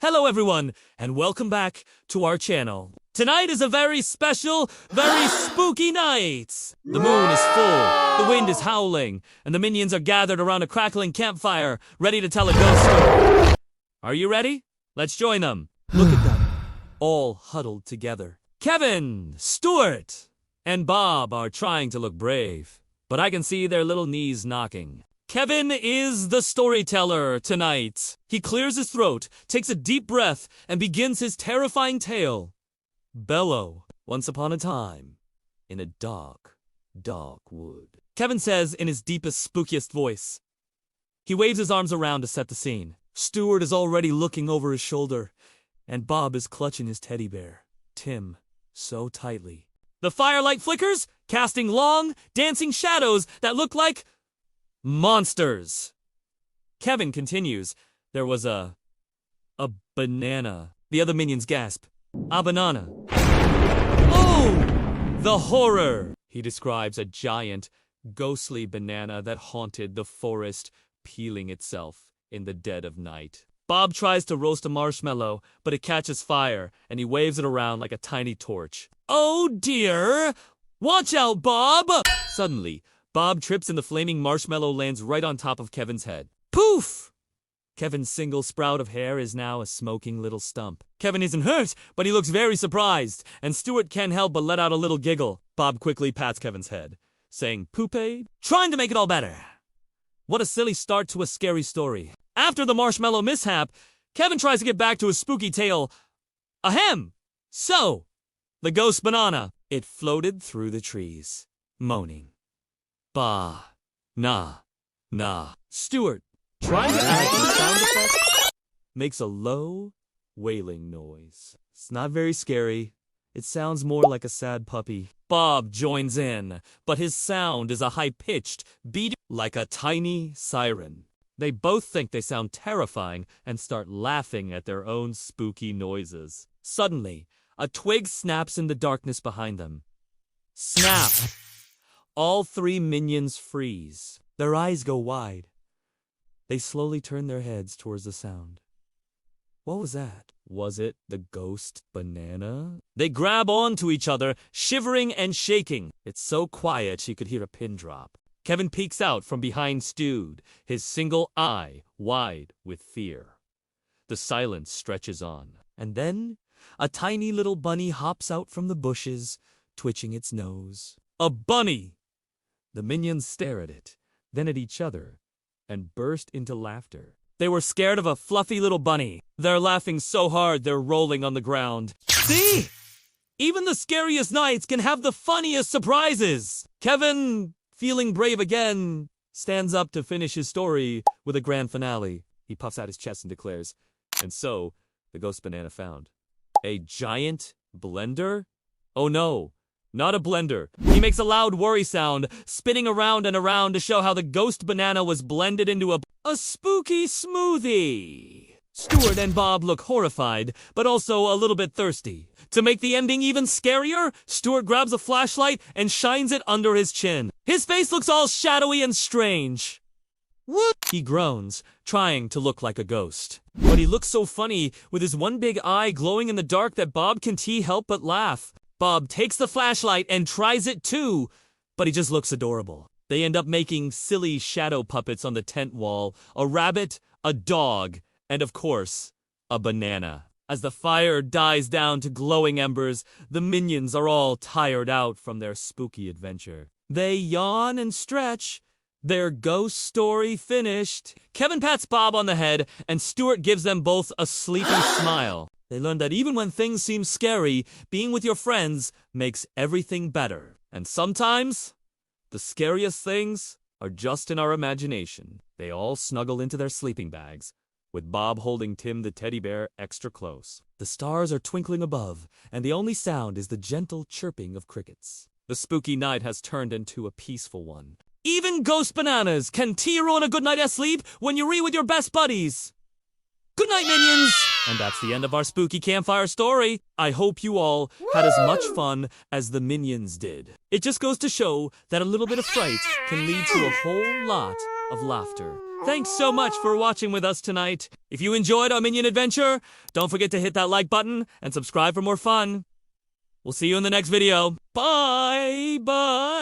Hello everyone, and welcome back to our channel. Tonight is a very special, very spooky night. The moon is full, the wind is howling, and the minions are gathered around a crackling campfire, ready to tell a ghost story. Are you ready? Let's join them. Look at them, all huddled together. Kevin, Stuart, and Bob are trying to look brave, but I can see their little knees knocking. Kevin is the storyteller tonight. He clears his throat, takes a deep breath, and begins his terrifying tale. Bellow, once upon a time, in a dark wood. Kevin says in his deepest, spookiest voice. He waves his arms around to set the scene. Stuart is already looking over his shoulder, and Bob is clutching his teddy bear, Tim, so tightly. The firelight flickers, casting long, dancing shadows that look like monsters. Kevin continues, there was a banana. The other minions gasp. A banana. Oh! The horror! He describes a giant, ghostly banana that haunted the forest, peeling itself in the dead of night. Bob tries to roast a marshmallow, but it catches fire, and he waves it around like a tiny torch. Oh dear! Watch out, Bob! Suddenly, Bob trips and the flaming marshmallow lands right on top of Kevin's head. Poof! Kevin's single sprout of hair is now a smoking little stump. Kevin isn't hurt, but he looks very surprised, and Stuart can't help but let out a little giggle. Bob quickly pats Kevin's head, saying, "Poopade?" Trying to make it all better. What a silly start to a scary story. After the marshmallow mishap, Kevin tries to get back to his spooky tale. Ahem! So, the ghost banana. It floated through the trees, moaning. Bah, nah. Stuart, trying to add some sound effects, makes a low, wailing noise. It's not very scary. It sounds more like a sad puppy. Bob joins in, but his sound is a high-pitched, beat like a tiny siren. They both think they sound terrifying and start laughing at their own spooky noises. Suddenly, a twig snaps in the darkness behind them. Snap! All three minions freeze. Their eyes go wide. They slowly turn their heads towards the sound. What was that? Was it the ghost banana? They grab onto each other, shivering and shaking. It's so quiet she could hear a pin drop. Kevin peeks out from behind Stude, his single eye wide with fear. The silence stretches on. And then, a tiny little bunny hops out from the bushes, twitching its nose. A bunny! The minions stare at it, then at each other, and burst into laughter. They were scared of a fluffy little bunny. They're laughing so hard they're rolling on the ground. See? Even the scariest nights can have the funniest surprises! Kevin, feeling brave again, stands up to finish his story with a grand finale. He puffs out his chest and declares, and so, the ghost banana found. A giant blender? Oh no! Not a blender. He makes a loud worry sound, spinning around and around to show how the ghost banana was blended into a spooky smoothie. Stuart and Bob look horrified, but also a little bit thirsty. To make the ending even scarier, Stuart grabs a flashlight and shines it under his chin. His face looks all shadowy and strange. What? He groans, trying to look like a ghost. But he looks so funny, with his one big eye glowing in the dark that Bob can't help but laugh. Bob takes the flashlight and tries it too, but he just looks adorable. They end up making silly shadow puppets on the tent wall, a rabbit, a dog, and of course, a banana. As the fire dies down to glowing embers, the minions are all tired out from their spooky adventure. They yawn and stretch. Their ghost story finished. Kevin pats Bob on the head, and Stuart gives them both a sleepy smile. They learn that even when things seem scary, being with your friends makes everything better. And sometimes, the scariest things are just in our imagination. They all snuggle into their sleeping bags, with Bob holding Tim the teddy bear extra close. The stars are twinkling above, and the only sound is the gentle chirping of crickets. The spooky night has turned into a peaceful one. Even ghost bananas can ruin a good night's sleep when you read with your best buddies. Good night, minions! And that's the end of our spooky campfire story. I hope you all had as much fun as the minions did. It just goes to show that a little bit of fright can lead to a whole lot of laughter. Thanks so much for watching with us tonight. If you enjoyed our Minion adventure, don't forget to hit that like button and subscribe for more fun. We'll see you in the next video. Bye! Bye!